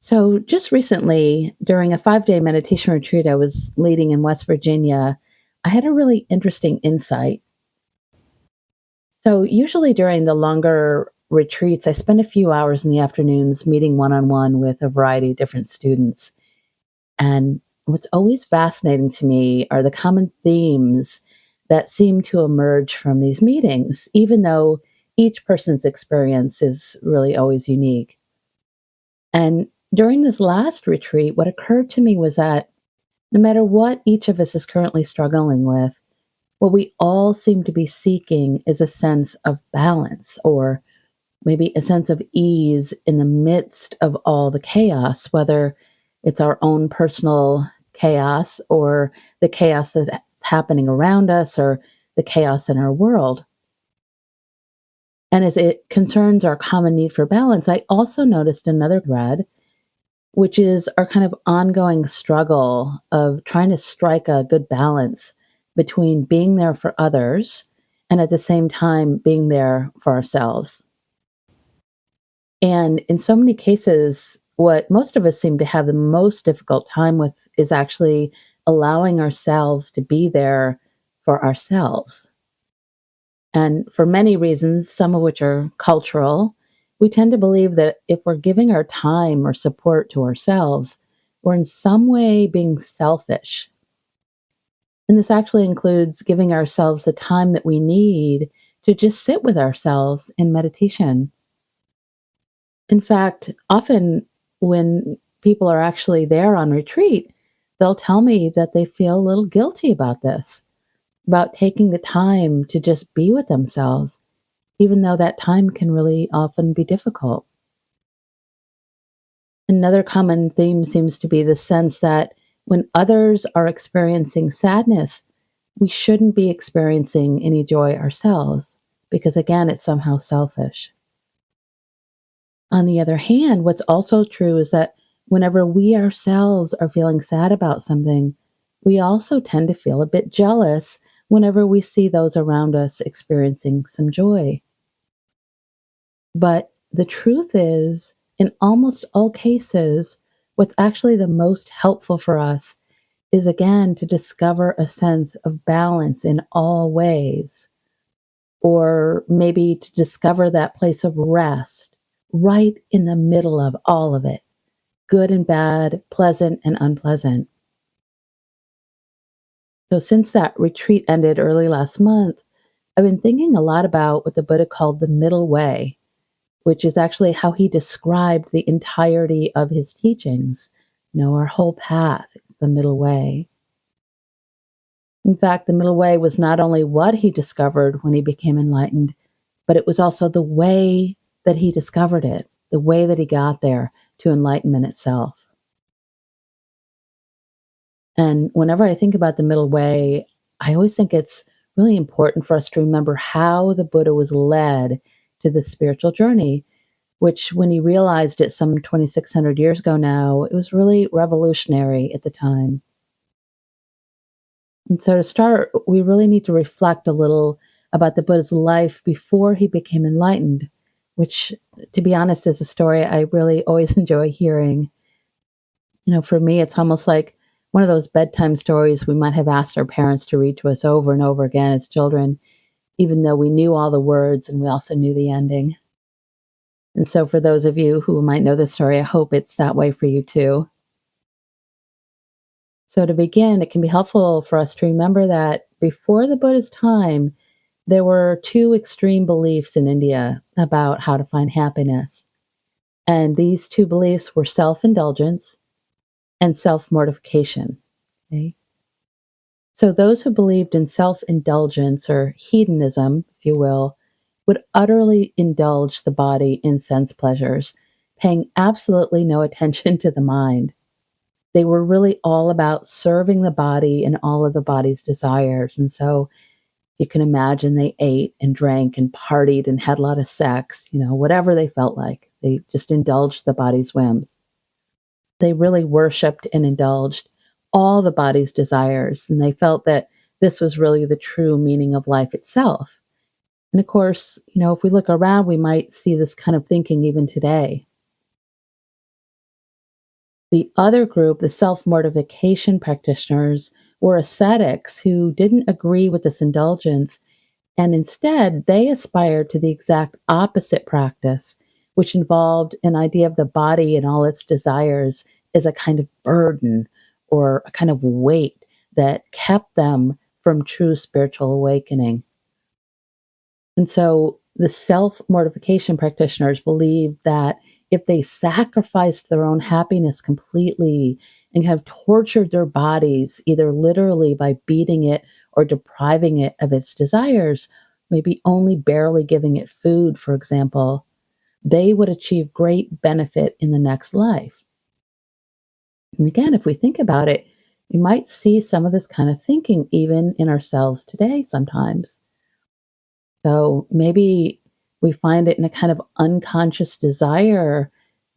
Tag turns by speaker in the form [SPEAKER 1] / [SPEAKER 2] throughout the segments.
[SPEAKER 1] So, just recently, during a 5-day meditation retreat I was leading in West Virginia, I had a really interesting insight. So, usually during the longer retreats, I spend a few hours in the afternoons meeting one on one with a variety of different students. And what's always fascinating to me are the common themes that seem to emerge from these meetings, even though each person's experience is really always unique. And during this last retreat, what occurred to me was that no matter what each of us is currently struggling with, what we all seem to be seeking is a sense of balance or maybe a sense of ease in the midst of all the chaos, whether it's our own personal chaos or the chaos that's happening around us or the chaos in our world. And as it concerns our common need for balance, I also noticed another thread, which is our kind of ongoing struggle of trying to strike a good balance between being there for others and at the same time being there for ourselves. And in so many cases, what most of us seem to have the most difficult time with is actually allowing ourselves to be there for ourselves. And for many reasons, some of which are cultural, we tend to believe that if we're giving our time or support to ourselves, we're in some way being selfish. And this actually includes giving ourselves the time that we need to just sit with ourselves in meditation. In fact, often when people are actually there on retreat, they'll tell me that they feel a little guilty about this, about taking the time to just be with themselves, even though that time can really often be difficult. Another common theme seems to be the sense that when others are experiencing sadness, we shouldn't be experiencing any joy ourselves, because again, it's somehow selfish. On the other hand, what's also true is that whenever we ourselves are feeling sad about something, we also tend to feel a bit jealous whenever we see those around us experiencing some joy. But the truth is, in almost all cases, what's actually the most helpful for us is again to discover a sense of balance in all ways, or maybe to discover that place of rest right in the middle of all of it, good and bad, pleasant and unpleasant. So, since that retreat ended early last month, I've been thinking a lot about what the Buddha called the middle way, which is actually how he described the entirety of his teachings. Our whole path is the middle way. In fact, the middle way was not only what he discovered when he became enlightened, but it was also the way that he discovered it, the way that he got there to enlightenment itself. And whenever I think about the middle way, I always think it's really important for us to remember how the Buddha was led to this spiritual journey, which when he realized it some 2,600 years ago now, it was really revolutionary at the time. And so to start, we really need to reflect a little about the Buddha's life before he became enlightened, which, to be honest, is a story I really always enjoy hearing. For me, it's almost like one of those bedtime stories we might have asked our parents to read to us over and over again as children, even though we knew all the words and we also knew the ending. And so, for those of you who might know this story, I hope it's that way for you too. So, to begin, it can be helpful for us to remember that before the Buddha's time, there were two extreme beliefs in India about how to find happiness. And these two beliefs were self indulgence and self mortification. Okay? So, those who believed in self indulgence or hedonism, if you will, would utterly indulge the body in sense pleasures, paying absolutely no attention to the mind. They were really all about serving the body and all of the body's desires. And so you can imagine they ate and drank and partied and had a lot of sex, whatever they felt like. They just indulged the body's whims. They really worshiped and indulged all the body's desires. And they felt that this was really the true meaning of life itself. And of course, if we look around, we might see this kind of thinking even today. The other group, the self mortification practitioners, were ascetics who didn't agree with this indulgence, and instead they aspired to the exact opposite practice, which involved an idea of the body and all its desires as a kind of burden or a kind of weight that kept them from true spiritual awakening. And so the self mortification practitioners believe that if they sacrificed their own happiness completely and have tortured their bodies, either literally by beating it or depriving it of its desires, maybe only barely giving it food, for example, they would achieve great benefit in the next life. And again, if we think about it, we might see some of this kind of thinking even in ourselves today sometimes. So maybe we find it in a kind of unconscious desire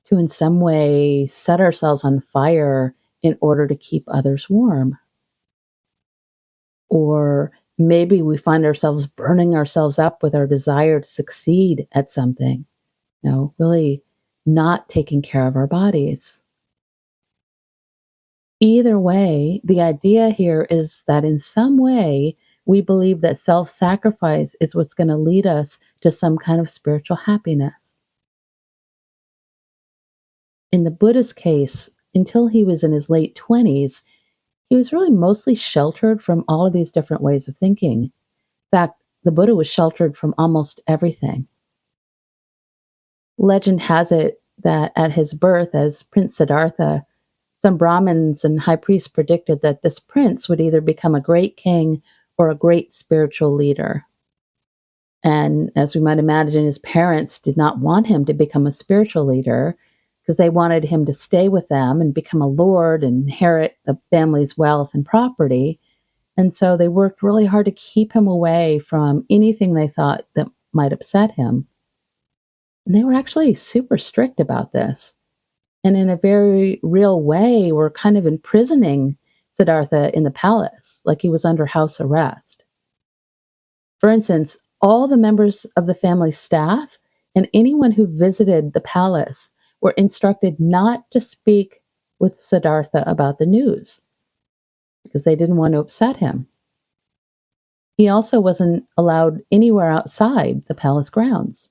[SPEAKER 1] to, in some way, set ourselves on fire in order to keep others warm. Or maybe we find ourselves burning ourselves up with our desire to succeed at something, really not taking care of our bodies. Either way, the idea here is that in some way, we believe that self sacrifice is what's going to lead us to some kind of spiritual happiness. In the Buddha's case, until he was in his late 20s, he was really mostly sheltered from all of these different ways of thinking. In fact, the Buddha was sheltered from almost everything. Legend has it that at his birth as Prince Siddhartha, some Brahmins and high priests predicted that this prince would either become a great king or a great spiritual leader. And as we might imagine, his parents did not want him to become a spiritual leader because they wanted him to stay with them and become a lord and inherit the family's wealth and property. And so they worked really hard to keep him away from anything they thought that might upset him. And they were actually super strict about this. And in a very real way, were kind of imprisoning Siddhartha in the palace, like he was under house arrest. For instance, all the members of the family staff and anyone who visited the palace were instructed not to speak with Siddhartha about the news because they didn't want to upset him. He also wasn't allowed anywhere outside the palace grounds.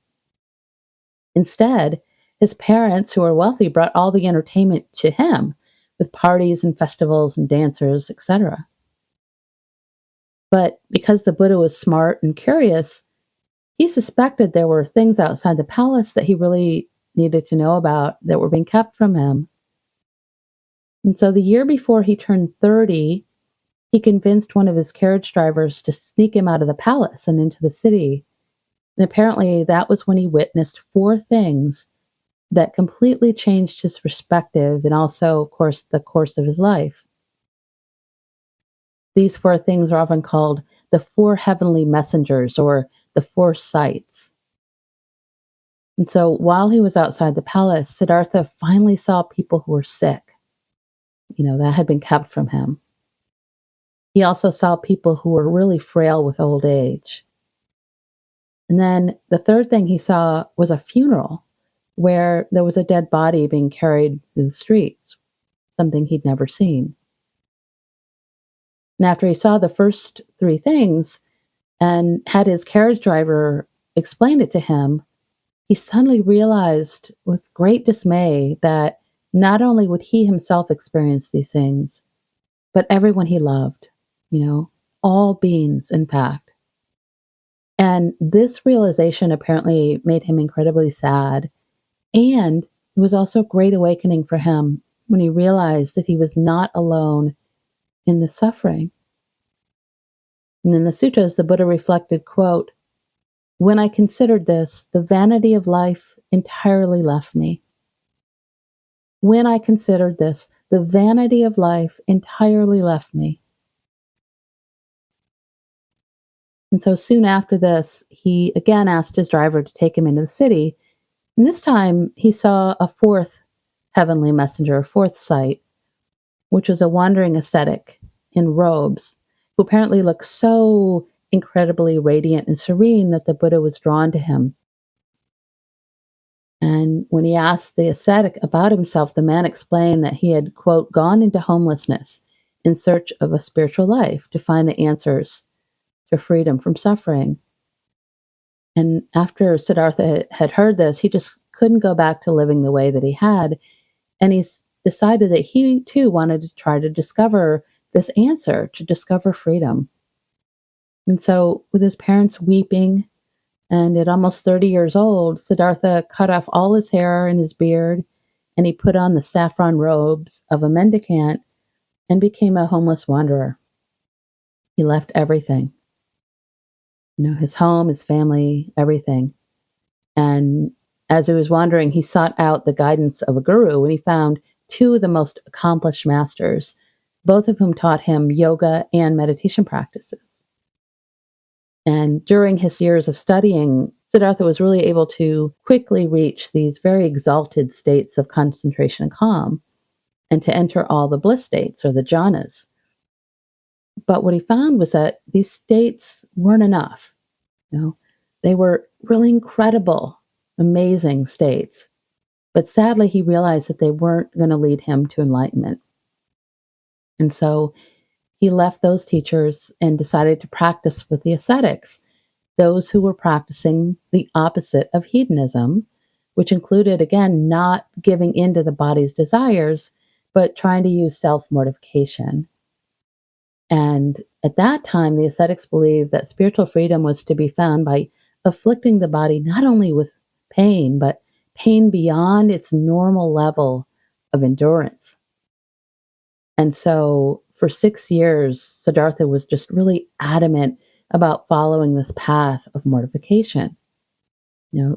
[SPEAKER 1] Instead, his parents, who were wealthy, brought all the entertainment to him with parties and festivals and dancers, etc. But because the Buddha was smart and curious, he suspected there were things outside the palace that he really needed to know about that were being kept from him. And so the year before he turned 30, he convinced one of his carriage drivers to sneak him out of the palace and into the city. And apparently that was when he witnessed four things that completely changed his perspective and also, of course, the course of his life. These four things are often called the four heavenly messengers or the four sights. And so while he was outside the palace, Siddhartha finally saw people who were sick, that had been kept from him. He also saw people who were really frail with old age. And then the third thing he saw was a funeral where there was a dead body being carried through the streets, something he'd never seen. And after he saw the first three things and had his carriage driver explain it to him, he suddenly realized with great dismay that not only would he himself experience these things, but everyone he loved, all beings, in fact. And this realization apparently made him incredibly sad. And it was also a great awakening for him when he realized that he was not alone in the suffering. And in the sutras, the Buddha reflected, quote, "When I considered this, the vanity of life entirely left me. When I considered this, the vanity of life entirely left me." And so soon after this, he again asked his driver to take him into the city. And this time he saw a fourth heavenly messenger, a fourth sight, which was a wandering ascetic in robes, who apparently looked so incredibly radiant and serene that the Buddha was drawn to him. And when he asked the ascetic about himself, the man explained that he had, quote, gone into homelessness in search of a spiritual life to find the answers to freedom from suffering. And after Siddhartha had heard this, he just couldn't go back to living the way that he had. And he's decided that he too wanted to try to discover this answer, to discover freedom. And so, with his parents weeping, and at almost 30 years old, Siddhartha cut off all his hair and his beard, and he put on the saffron robes of a mendicant and became a homeless wanderer. He left everything, his home, his family, everything. And as he was wandering, he sought out the guidance of a guru, and he found two of the most accomplished masters, both of whom taught him yoga and meditation practices. And during his years of studying, Siddhartha was really able to quickly reach these very exalted states of concentration and calm, and to enter all the bliss states, or the jhanas. But what he found was that these states weren't enough. They were really incredible, amazing states. But sadly, he realized that they weren't going to lead him to enlightenment. And so he left those teachers and decided to practice with the ascetics, those who were practicing the opposite of hedonism, which included, again, not giving in to the body's desires, but trying to use self-mortification. And at that time, the ascetics believed that spiritual freedom was to be found by afflicting the body not only with pain, but pain beyond its normal level of endurance. And so for 6 years, Siddhartha was just really adamant about following this path of mortification.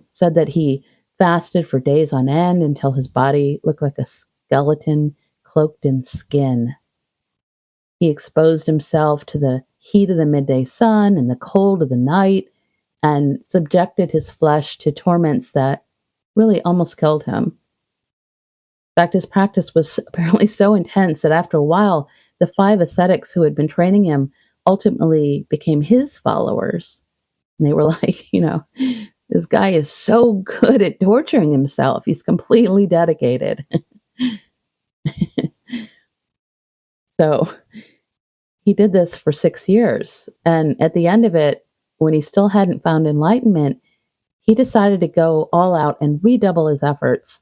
[SPEAKER 1] Said that he fasted for days on end until his body looked like a skeleton cloaked in skin. He exposed himself to the heat of the midday sun and the cold of the night, and subjected his flesh to torments that really almost killed him. In fact, his practice was apparently so intense that after a while, the 5 ascetics who had been training him ultimately became his followers. And they were like, this guy is so good at torturing himself. He's completely dedicated. So he did this for 6 years. And at the end of it, when he still hadn't found enlightenment, he decided to go all out and redouble his efforts,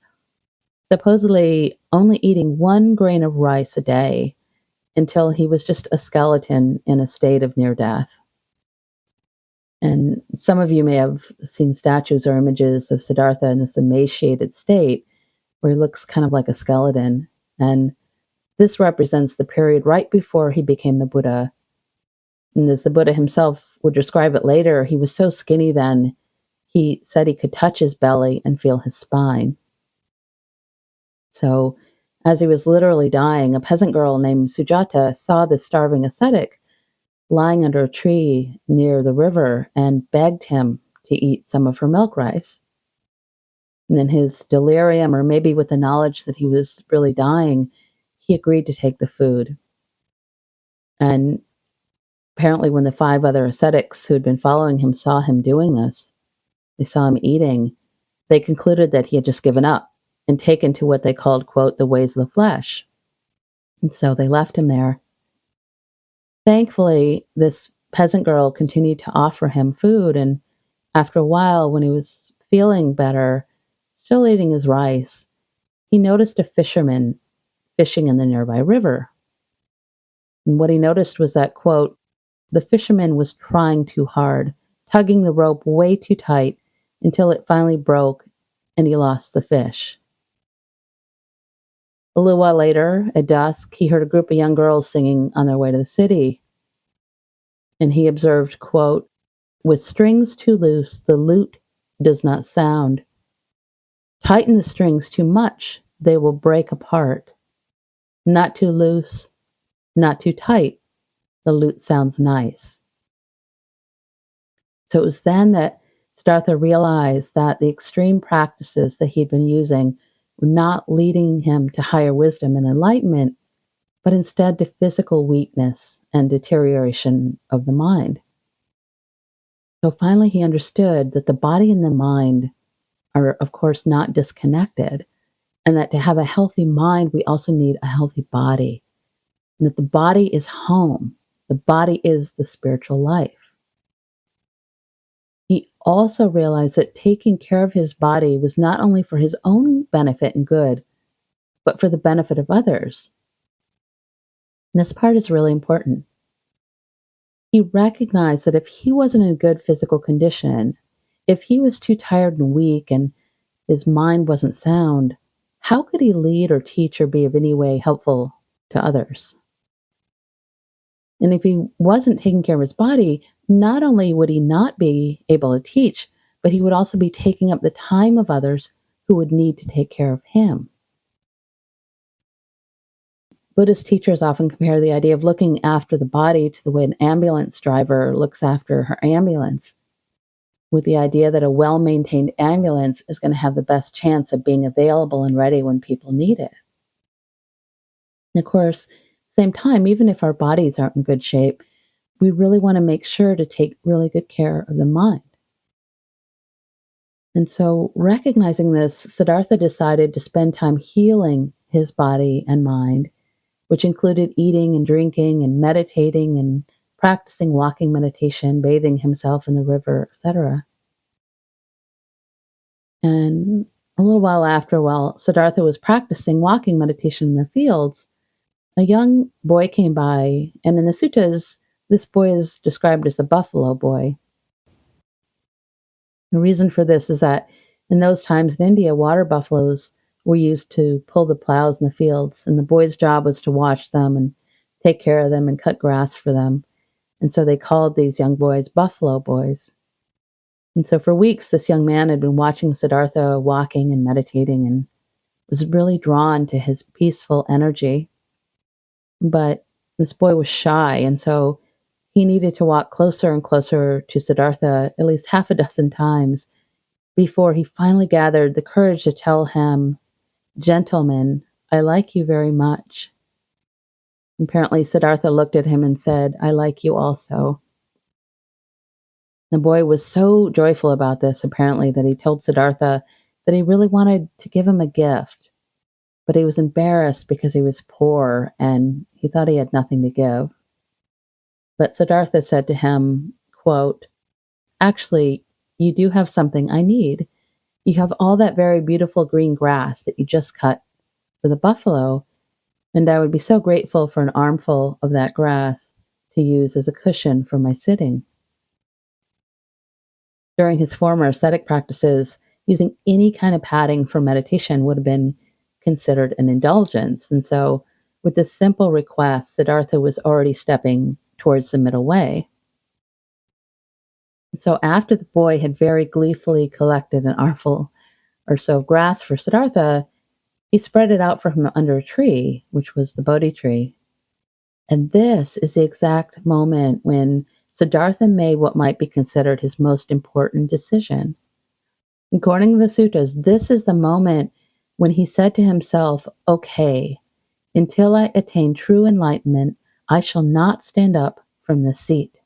[SPEAKER 1] supposedly only eating 1 grain of rice a day until he was just a skeleton in a state of near death. And some of you may have seen statues or images of Siddhartha in this emaciated state where he looks kind of like a skeleton. And this represents the period right before he became the Buddha. And as the Buddha himself would describe it later, he was so skinny then, he said he could touch his belly and feel his spine. So as he was literally dying, a peasant girl named Sujata saw this starving ascetic lying under a tree near the river and begged him to eat some of her milk rice. And in his delirium, or maybe with the knowledge that he was really dying, he agreed to take the food. And apparently when the 5 other ascetics who had been following him saw him doing this, they saw him eating, they concluded that he had just given up and taken to what they called, quote, the ways of the flesh. And so they left him there. Thankfully, this peasant girl continued to offer him food, and after a while, when he was feeling better, still eating his rice, he noticed a fisherman fishing in the nearby river. And what he noticed was that, quote, the fisherman was trying too hard, tugging the rope way too tight until it finally broke and he lost the fish. A little while later, at dusk, he heard a group of young girls singing on their way to the city. And he observed, quote, with strings too loose, the lute does not sound. Tighten the strings too much, they will break apart. Not too loose, not too tight, the lute sounds nice. So it was then that Siddhartha realized that the extreme practices that he'd been using were not leading him to higher wisdom and enlightenment, but instead to physical weakness and deterioration of the mind. So finally he understood that the body and the mind are, of course, not disconnected, and that to have a healthy mind, we also need a healthy body, and that the body is home. The body is the spiritual life. He also realized that taking care of his body was not only for his own benefit and good, but for the benefit of others. And this part is really important. He recognized that if he wasn't in good physical condition, if he was too tired and weak and his mind wasn't sound, how could he lead or teach or be of any way helpful to others? And if he wasn't taking care of his body, not only would he not be able to teach, but he would also be taking up the time of others who would need to take care of him. Buddhist teachers often compare the idea of looking after the body to the way an ambulance driver looks after her ambulance, with the idea that a well-maintained ambulance is going to have the best chance of being available and ready when people need it. And of course, same time, even if our bodies aren't in good shape, we really want to make sure to take really good care of the mind. And so, recognizing this, Siddhartha decided to spend time healing his body and mind, which included eating and drinking and meditating and practicing walking meditation, bathing himself in the river, etc. And a little while after, while Siddhartha was practicing walking meditation in the fields, a young boy came by, and in the suttas, this boy is described as a buffalo boy. The reason for this is that in those times in India, water buffaloes were used to pull the plows in the fields, and the boy's job was to watch them and take care of them and cut grass for them. And so they called these young boys buffalo boys. And so for weeks, this young man had been watching Siddhartha walking and meditating and was really drawn to his peaceful energy. But this boy was shy, and so he needed to walk closer and closer to Siddhartha at least half a dozen times before he finally gathered the courage to tell him, "Gentleman, I like you very much." Apparently, Siddhartha looked at him and said, "I like you also." The boy was so joyful about this, apparently, that he told Siddhartha that he really wanted to give him a gift, but he was embarrassed because he was poor and he thought he had nothing to give. But Siddhartha said to him, quote, "Actually, you do have something I need. You have all that very beautiful green grass that you just cut for the buffalo, and I would be so grateful for an armful of that grass to use as a cushion for my sitting." During his former ascetic practices, using any kind of padding for meditation would have been considered an indulgence. And so, with this simple request, Siddhartha was already stepping towards the middle way. And so, after the boy had very gleefully collected an armful or so of grass for Siddhartha, he spread it out for him under a tree, which was the Bodhi tree. And this is the exact moment when Siddhartha made what might be considered his most important decision. According to the suttas, this is the moment when he said to himself, "Okay, until I attain true enlightenment, I shall not stand up from this seat.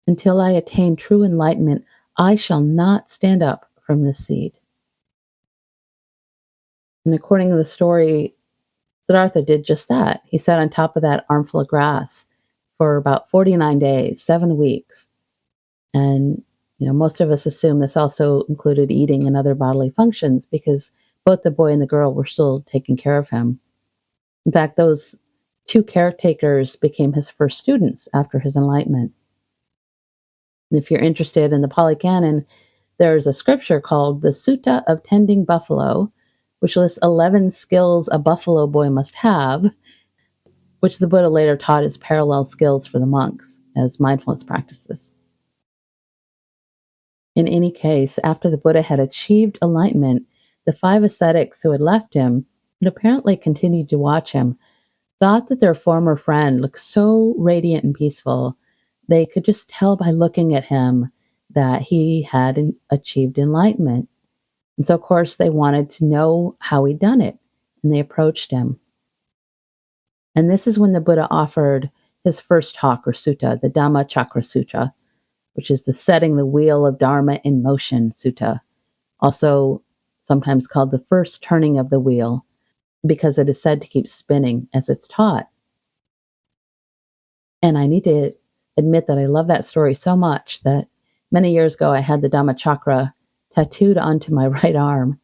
[SPEAKER 1] Until I attain true enlightenment, I shall not stand up from this seat." And according to the story, Siddhartha did just that. He sat on top of that armful of grass for about 49 days, 7 weeks. And, most of us assume this also included eating and other bodily functions because both the boy and the girl were still taking care of him. In fact, those two caretakers became his first students after his enlightenment. And if you're interested in the Pali Canon, there's a scripture called the Sutta of Tending Buffalo, which lists 11 skills a buffalo boy must have, which the Buddha later taught as parallel skills for the monks as mindfulness practices. In any case, after the Buddha had achieved enlightenment, the 5 ascetics who had left him, and apparently continued to watch him, thought that their former friend looked so radiant and peaceful, they could just tell by looking at him that he had achieved enlightenment. And so, of course, they wanted to know how he'd done it, and they approached him. And this is when the Buddha offered his first talk or sutta, the Dhammacakra Sutta, which is the setting the wheel of Dharma in motion sutta, also sometimes called the first turning of the wheel, because it is said to keep spinning as it's taught. And I need to admit that I love that story so much that many years ago I had the Dhammachakra tattooed onto my right arm.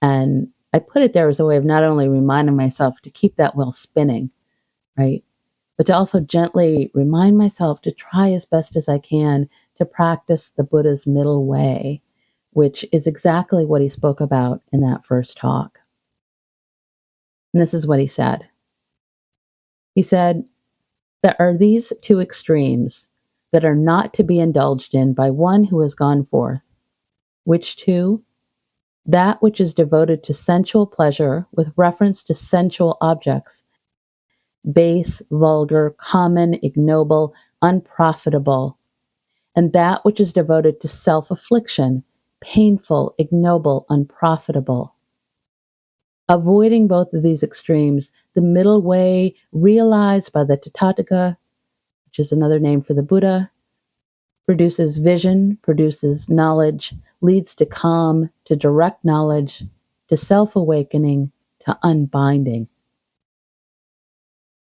[SPEAKER 1] And I put it there as a way of not only reminding myself to keep that wheel spinning, right? But to also gently remind myself to try as best as I can to practice the Buddha's middle way, which is exactly what he spoke about in that first talk. And this is what he said. He said, there are these two extremes that are not to be indulged in by one who has gone forth. Which two? That which is devoted to sensual pleasure with reference to sensual objects, base, vulgar, common, ignoble, unprofitable, and that which is devoted to self-affliction, painful, ignoble, unprofitable. Avoiding both of these extremes, the middle way realized by the Tathagata, which is another name for the Buddha, produces vision, produces knowledge, leads to calm, to direct knowledge, to self-awakening, to unbinding.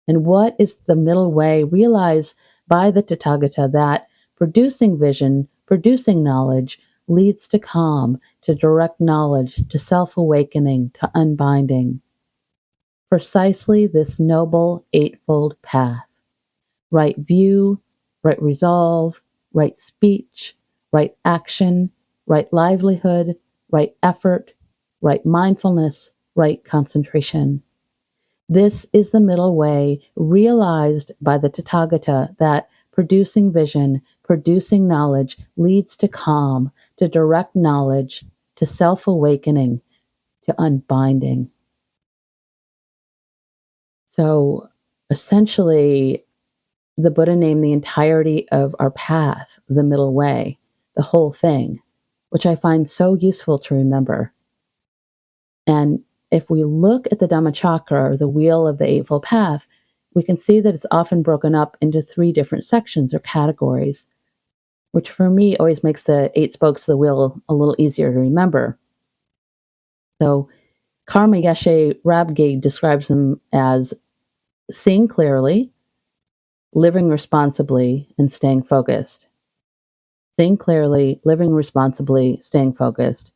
[SPEAKER 1] And what is the middle way realized by the Tathagata? That producing vision, producing knowledge, leads to calm, to direct knowledge, to self-awakening, to unbinding. Precisely this noble eightfold path. Right view, right resolve, right speech, right action, right livelihood, right effort, right mindfulness, right concentration. This is the middle way realized by the Tathagata, that producing vision, producing knowledge leads to calm, to direct knowledge, to self-awakening, to unbinding. So essentially, the Buddha named the entirety of our path the middle way, the whole thing, which I find so useful to remember. And if we look at the Dhammachakra, or the wheel of the Eightfold Path, we can see that it's often broken up into 3 different sections or categories, which for me always makes the 8 spokes of the wheel a little easier to remember. So Karma Yeshe Rabge describes them as seeing clearly, living responsibly, and staying focused. Seeing clearly, living responsibly, staying focused.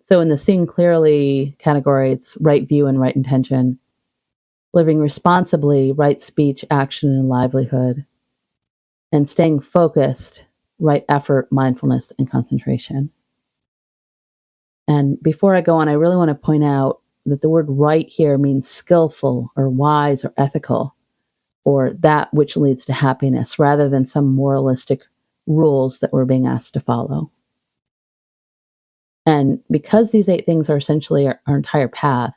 [SPEAKER 1] So in the seeing clearly category, it's right view and right intention. Living responsibly, right speech, action, and livelihood. And staying focused, right effort, mindfulness, and concentration. And before I go on, I really want to point out that the word right here means skillful or wise or ethical, or that which leads to happiness, rather than some moralistic rules that we're being asked to follow. And because these 8 things are essentially our entire path,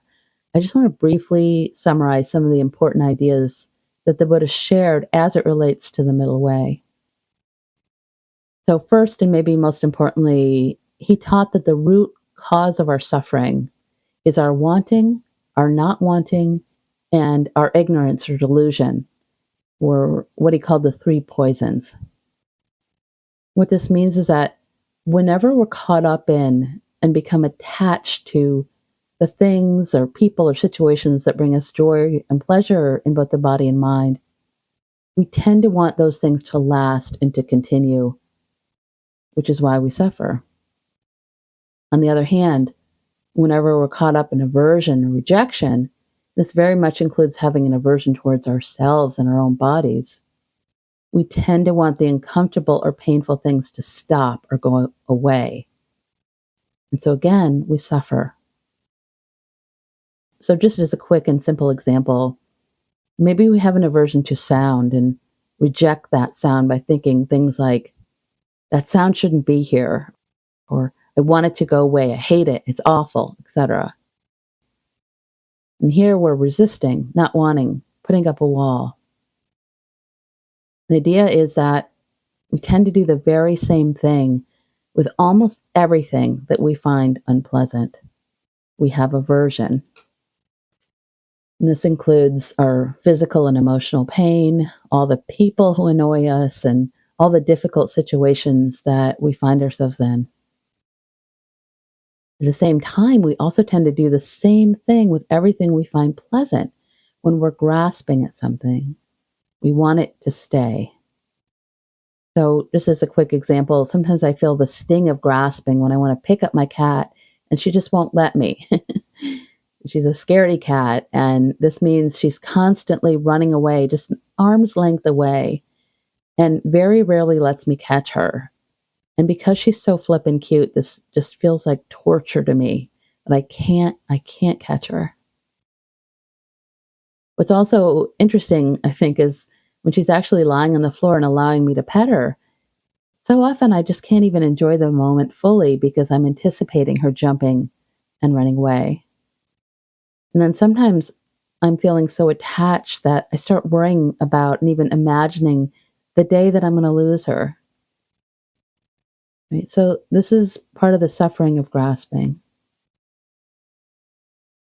[SPEAKER 1] I just want to briefly summarize some of the important ideas that the Buddha shared as it relates to the middle way. So first, and maybe most importantly, he taught that the root cause of our suffering is our wanting, our not wanting, and our ignorance or delusion, or what he called the 3 poisons. What this means is that whenever we're caught up in and become attached to the things or people or situations that bring us joy and pleasure in both the body and mind, we tend to want those things to last and to continue, which is why we suffer. On the other hand, whenever we're caught up in aversion or rejection, this very much includes having an aversion towards ourselves and our own bodies. We tend to want the uncomfortable or painful things to stop or go away. And so again, we suffer. So just as a quick and simple example, maybe we have an aversion to sound and reject that sound by thinking things like, that sound shouldn't be here, or I want it to go away, I hate it, it's awful, etc. And here we're resisting, not wanting, putting up a wall. The idea is that we tend to do the very same thing with almost everything that we find unpleasant. We have aversion. And this includes our physical and emotional pain, all the people who annoy us, and all the difficult situations that we find ourselves in. At the same time, we also tend to do the same thing with everything we find pleasant when we're grasping at something. We want it to stay. So, just as a quick example, sometimes I feel the sting of grasping when I want to pick up my cat and she just won't let me. She's a scaredy cat, and this means she's constantly running away, just an arm's length away, and very rarely lets me catch her. And because she's so flippin' cute, this just feels like torture to me. But I can't catch her. What's also interesting, I think, is when she's actually lying on the floor and allowing me to pet her. So often I just can't even enjoy the moment fully because I'm anticipating her jumping and running away. And then sometimes I'm feeling so attached that I start worrying about and even imagining the day that I'm going to lose her. Right? So this is part of the suffering of grasping.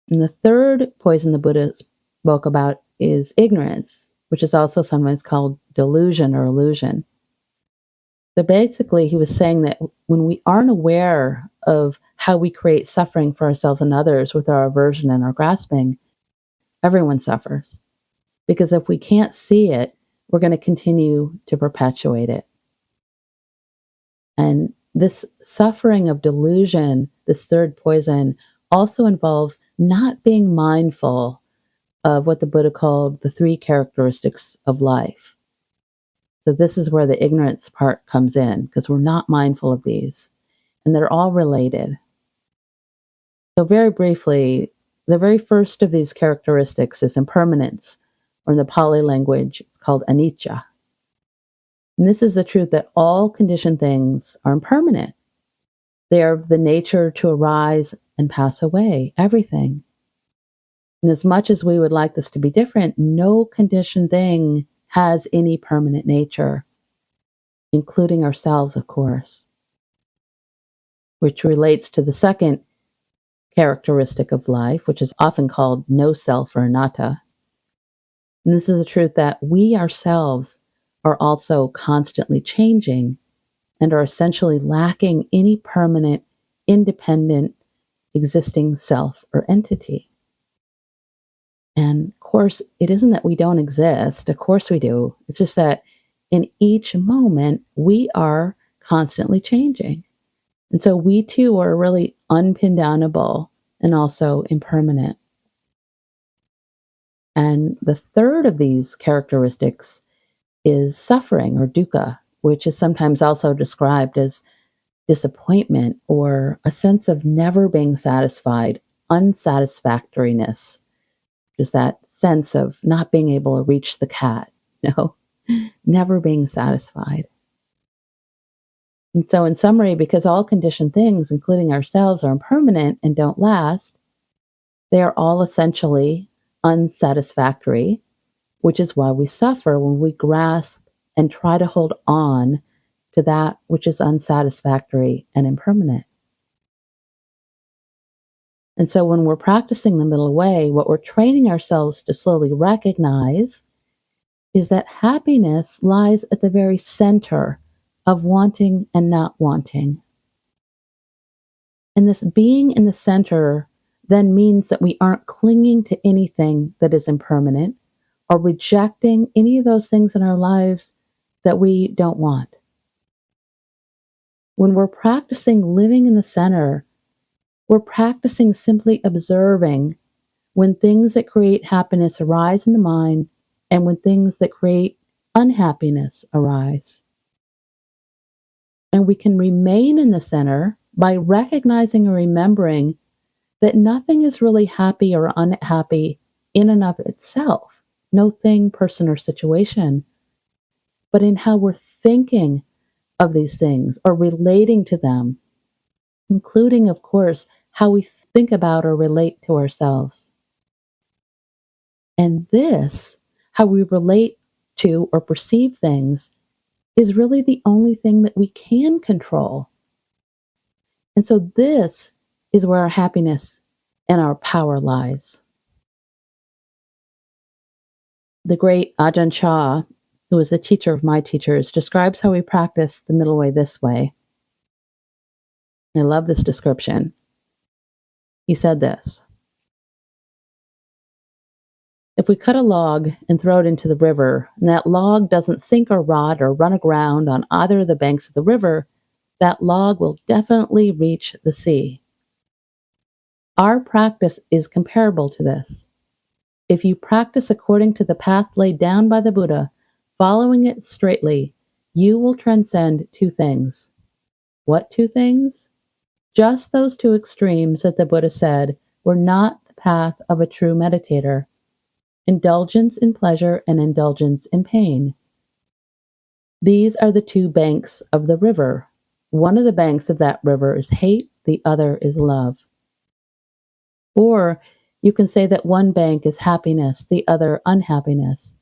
[SPEAKER 1] And the third poison the Buddha spoke about is ignorance, which is also sometimes called delusion or illusion. So basically, he was saying that when we aren't aware of how we create suffering for ourselves and others with our aversion and our grasping, everyone suffers. Because if we can't see it, we're going to continue to perpetuate it. And this suffering of delusion, this third poison, also involves not being mindful of what the Buddha called the three characteristics of life. So this is where the ignorance part comes in, because we're not mindful of these, and they're all related. So very briefly, the very first of these characteristics is impermanence, or in the Pali language, it's called anicca. And this is the truth that all conditioned things are impermanent. They are of the nature to arise and pass away, everything. And as much as we would like this to be different, no conditioned thing has any permanent nature, including ourselves, of course, which relates to the second characteristic of life, which is often called no self or anatta. And this is the truth that we ourselves are also constantly changing and are essentially lacking any permanent, independent, existing self or entity. And of course, it isn't that we don't exist. Of course we do. It's just that in each moment, we are constantly changing. And so we too are really unpindownable and also impermanent. And the third of these characteristics is suffering or dukkha, which is sometimes also described as disappointment or a sense of never being satisfied, unsatisfactoriness, just that sense of not being able to reach the cat, never being satisfied. And so, in summary, because all conditioned things, including ourselves, are impermanent and don't last, they are all essentially unsatisfactory, which is why we suffer when we grasp and try to hold on to that which is unsatisfactory and impermanent. And so when we're practicing the middle way, what we're training ourselves to slowly recognize is that happiness lies at the very center of wanting and not wanting. And this being in the center then means that we aren't clinging to anything that is impermanent or rejecting any of those things in our lives that we don't want. When we're practicing living in the center, we're practicing simply observing when things that create happiness arise in the mind and when things that create unhappiness arise. And we can remain in the center by recognizing and remembering that nothing is really happy or unhappy in and of itself, no thing, person, or situation, but in how we're thinking of these things or relating to them, including, of course, how we think about or relate to ourselves. And this, how we relate to or perceive things, is really the only thing that we can control. And so this is where our happiness and our power lies. The great Ajahn Chah, who was the teacher of my teachers, describes how we practice the middle way this way. I love this description. He said this: if we cut a log and throw it into the river, and that log doesn't sink or rot or run aground on either of the banks of the river, that log will definitely reach the sea. Our practice is comparable to this. If you practice according to the path laid down by the Buddha, following it straightly, you will transcend two things. What two things? Just those two extremes that the Buddha said were not the path of a true meditator: indulgence in pleasure and indulgence in pain. These are the two banks of the river. One of the banks of that river is hate, the other is love. Or you can say that one bank is happiness, the other unhappiness.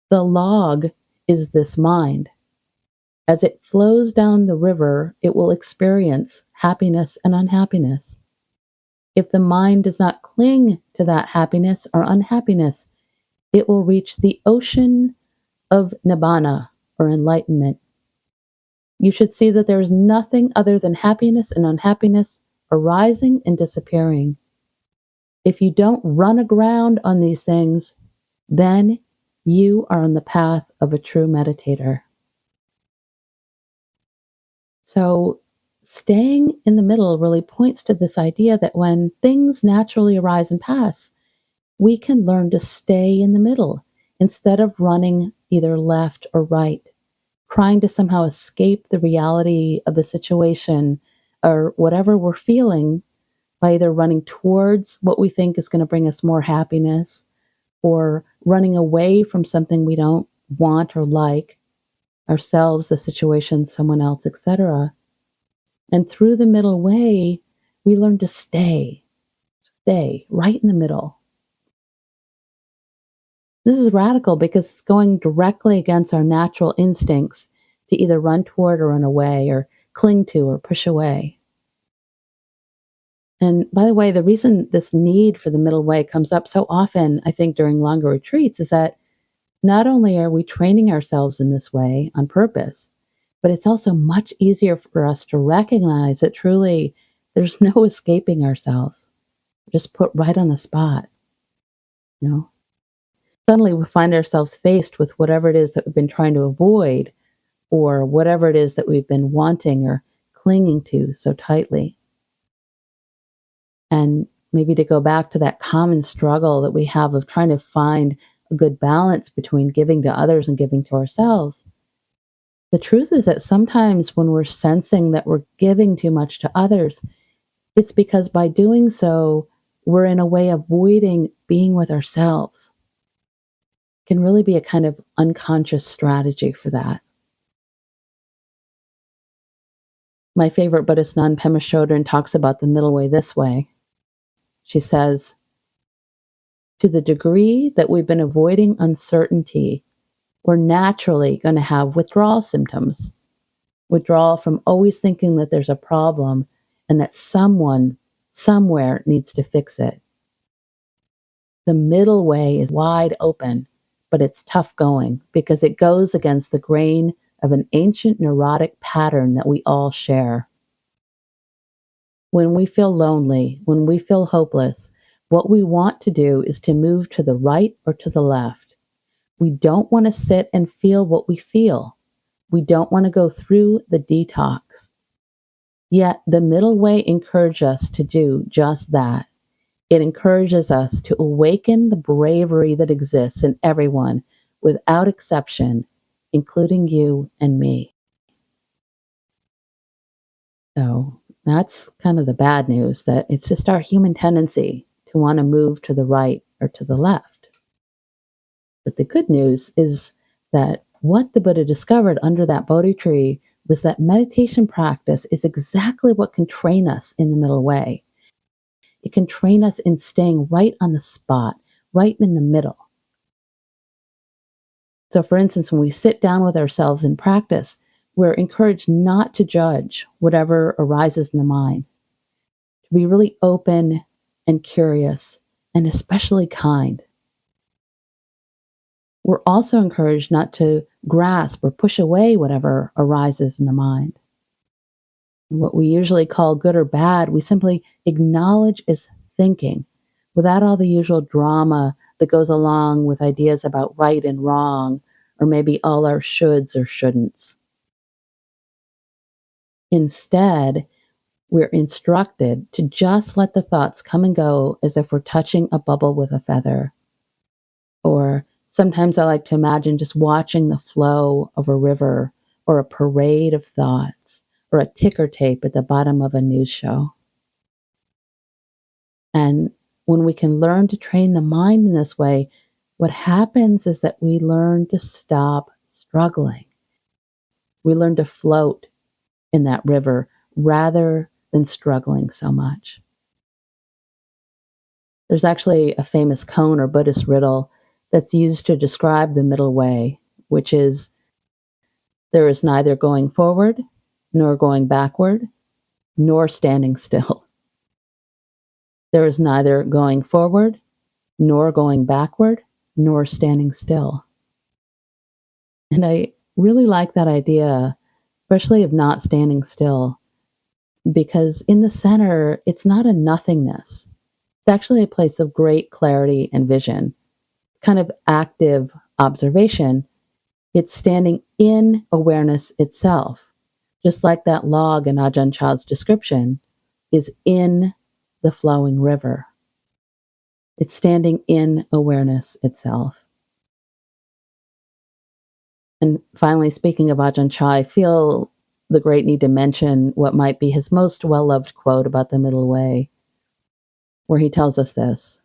[SPEAKER 1] The log is this mind. As it flows down the river, it will experience happiness and unhappiness. If the mind does not cling to that happiness or unhappiness, it will reach the ocean of nibbana, or enlightenment. You should see that there is nothing other than happiness and unhappiness arising and disappearing. If you don't run aground on these things, then you are on the path of a true meditator. So, staying in the middle really points to this idea that when things naturally arise and pass, we can learn to stay in the middle instead of running either left or right, trying to somehow escape the reality of the situation or whatever we're feeling by either running towards what we think is going to bring us more happiness or running away from something we don't want or like, ourselves, the situation, someone else, etc. And through the middle way, we learn to stay right in the middle. This is radical because it's going directly against our natural instincts to either run toward or run away or cling to or push away. And by the way, the reason this need for the middle way comes up so often, I think, during longer retreats is that not only are we training ourselves in this way on purpose, but it's also much easier for us to recognize that truly there's no escaping ourselves. We're just put right on the spot, you know? Suddenly we find ourselves faced with whatever it is that we've been trying to avoid or whatever it is that we've been wanting or clinging to so tightly. And maybe to go back to that common struggle that we have of trying to find a good balance between giving to others and giving to ourselves. The truth is that sometimes when we're sensing that we're giving too much to others, it's because by doing so, we're in a way avoiding being with ourselves. It can really be a kind of unconscious strategy for that. My favorite Buddhist nun, Pema Chodron, talks about the middle way this way. She says, to the degree that we've been avoiding uncertainty, we're naturally going to have withdrawal symptoms. Withdrawal from always thinking that there's a problem and that someone, somewhere needs to fix it. The middle way is wide open, but it's tough going because it goes against the grain of an ancient neurotic pattern that we all share. When we feel lonely, when we feel hopeless, what we want to do is to move to the right or to the left. We don't want to sit and feel what we feel. We don't want to go through the detox. Yet the middle way encourages us to do just that. It encourages us to awaken the bravery that exists in everyone without exception, including you and me. So that's kind of the bad news, that it's just our human tendency to want to move to the right or to the left. But the good news is that what the Buddha discovered under that Bodhi tree was that meditation practice is exactly what can train us in the middle way. It can train us in staying right on the spot, right in the middle. So for instance, when we sit down with ourselves in practice, we're encouraged not to judge whatever arises in the mind, to be really open and curious, and especially kind. We're also encouraged not to grasp or push away whatever arises in the mind. What we usually call good or bad, we simply acknowledge as thinking without all the usual drama that goes along with ideas about right and wrong, or maybe all our shoulds or shouldn'ts. Instead, we're instructed to just let the thoughts come and go as if we're touching a bubble with a feather. Or sometimes I like to imagine just watching the flow of a river or a parade of thoughts or a ticker tape at the bottom of a news show. And when we can learn to train the mind in this way, what happens is that we learn to stop struggling. We learn to float in that river rather than struggling so much. There's actually a famous koan or Buddhist riddle that's used to describe the middle way, which is there is neither going forward, nor going backward, nor standing still. There is neither going forward, nor going backward, nor standing still. And I really like that idea, especially of not standing still, because in the center, it's not a nothingness. It's actually a place of great clarity and vision, kind of active observation. It's standing in awareness itself, just like that log in Ajahn Chah's description is in the flowing river. It's standing in awareness itself. And finally, speaking of Ajahn Chah, I feel the great need to mention what might be his most well-loved quote about the middle way, where he tells us this: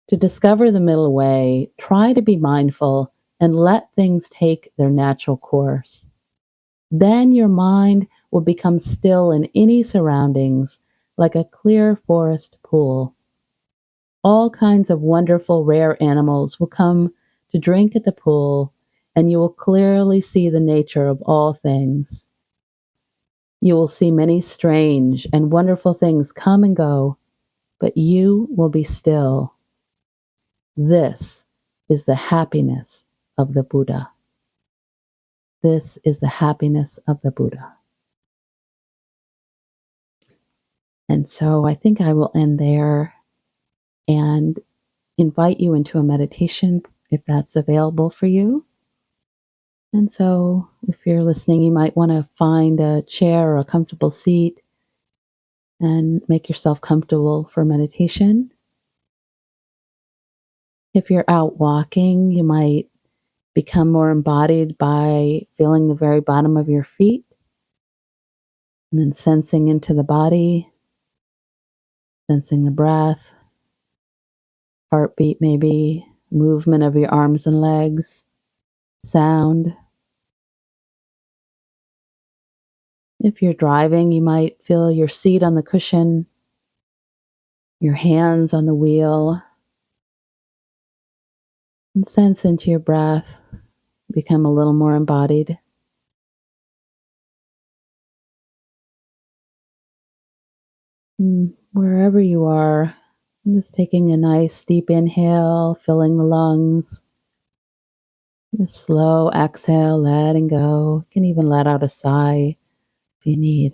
[SPEAKER 1] to discover the middle way, try to be mindful and let things take their natural course. Then your mind will become still in any surroundings like a clear forest pool. All kinds of wonderful, rare animals will come to drink at the pool, and you will clearly see the nature of all things. You will see many strange and wonderful things come and go, but you will be still. This is the happiness of the Buddha. This is the happiness of the Buddha. And so I think I will end there and invite you into a meditation if that's available for you. And so if you're listening, you might want to find a chair or a comfortable seat and make yourself comfortable for meditation. If you're out walking, you might become more embodied by feeling the very bottom of your feet and then sensing into the body, sensing the breath, heartbeat maybe, movement of your arms and legs, sound. If you're driving, you might feel your seat on the cushion, your hands on the wheel, and sense into your breath, become a little more embodied. And wherever you are, just taking a nice deep inhale, filling the lungs. A slow exhale, letting go. You can even let out a sigh if you need.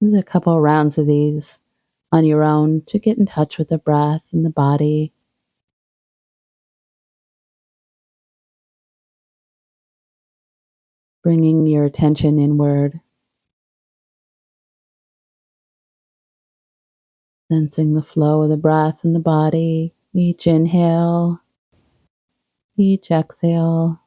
[SPEAKER 1] There's a couple of rounds of these on your own to get in touch with the breath and the body. Bringing your attention inward. Sensing the flow of the breath in the body. Each inhale, each exhale.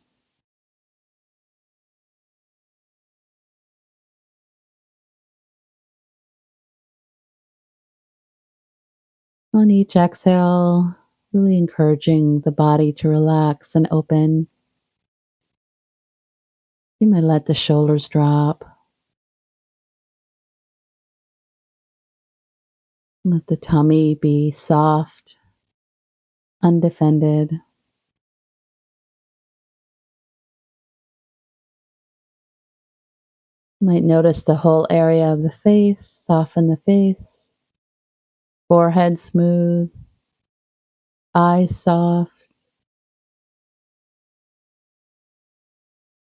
[SPEAKER 1] On each exhale, really encouraging the body to relax and open. You might let the shoulders drop. Let the tummy be soft, undefended. You might notice the whole area of the face, soften the face, forehead smooth, eyes soft.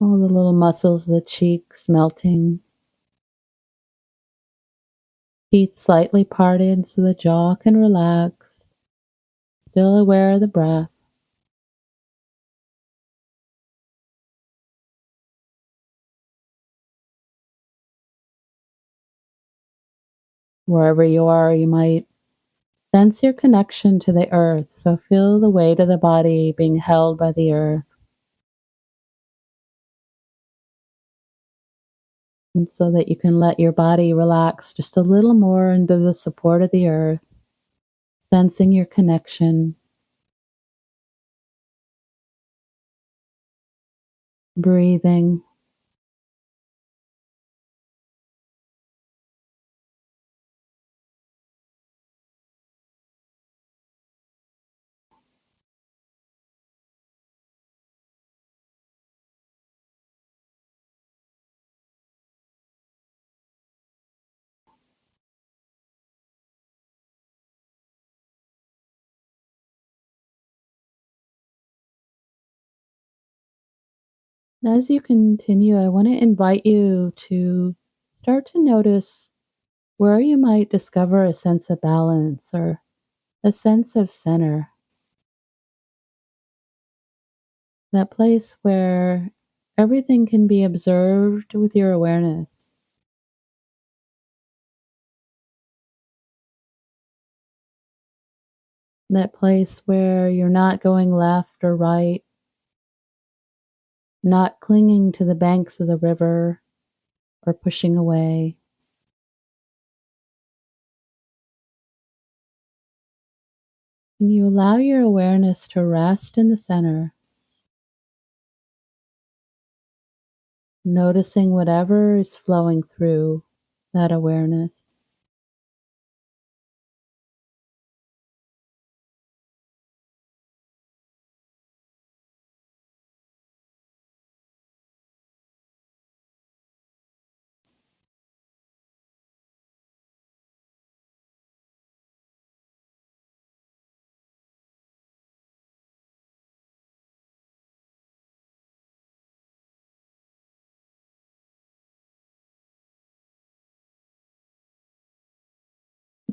[SPEAKER 1] All the little muscles of the cheeks melting, teeth slightly parted so the jaw can relax, still aware of the breath. Wherever you are, you might sense your connection to the earth, so feel the weight of the body being held by the earth. And so that you can let your body relax just a little more into the support of the earth, sensing your connection, breathing. As you continue, I want to invite you to start to notice where you might discover a sense of balance or a sense of center, that place where everything can be observed with your awareness, that place where you're not going left or right, not clinging to the banks of the river or pushing away. And you allow your awareness to rest in the center, noticing whatever is flowing through that awareness.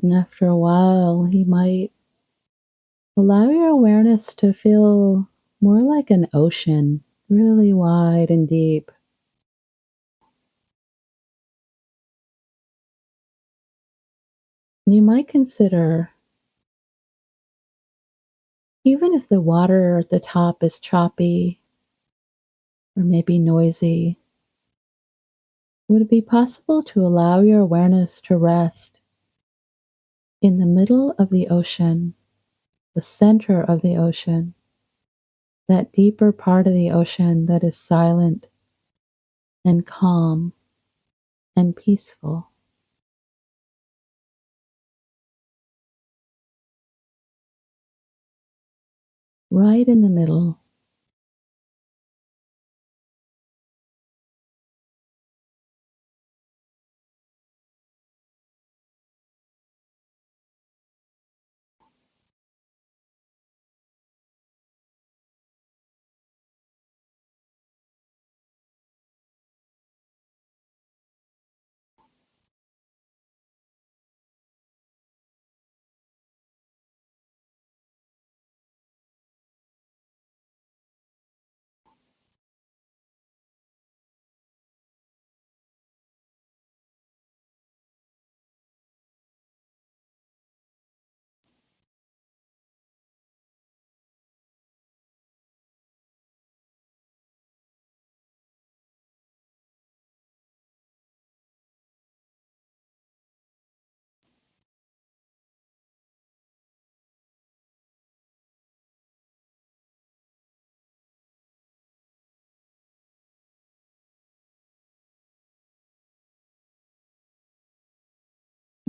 [SPEAKER 1] And after a while, you might allow your awareness to feel more like an ocean, really wide and deep. And you might consider, even if the water at the top is choppy or maybe noisy, would it be possible to allow your awareness to rest in the middle of the ocean, the center of the ocean, that deeper part of the ocean that is silent and calm and peaceful? Right in the middle.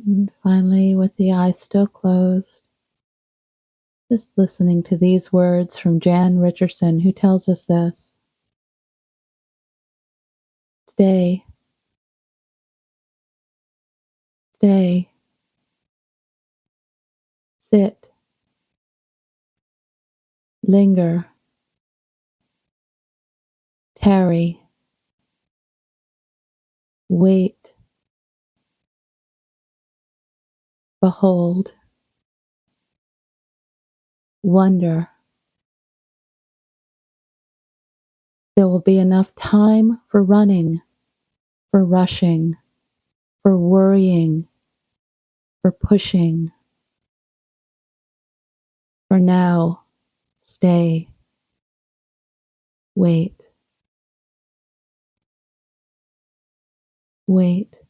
[SPEAKER 1] And finally, with the eyes still closed, just listening to these words from Jan Richardson, who tells us this: stay, stay, sit, linger, tarry. Wait, behold, wonder. There will be enough time for running, for rushing, for worrying, for pushing. For now, stay, wait, wait.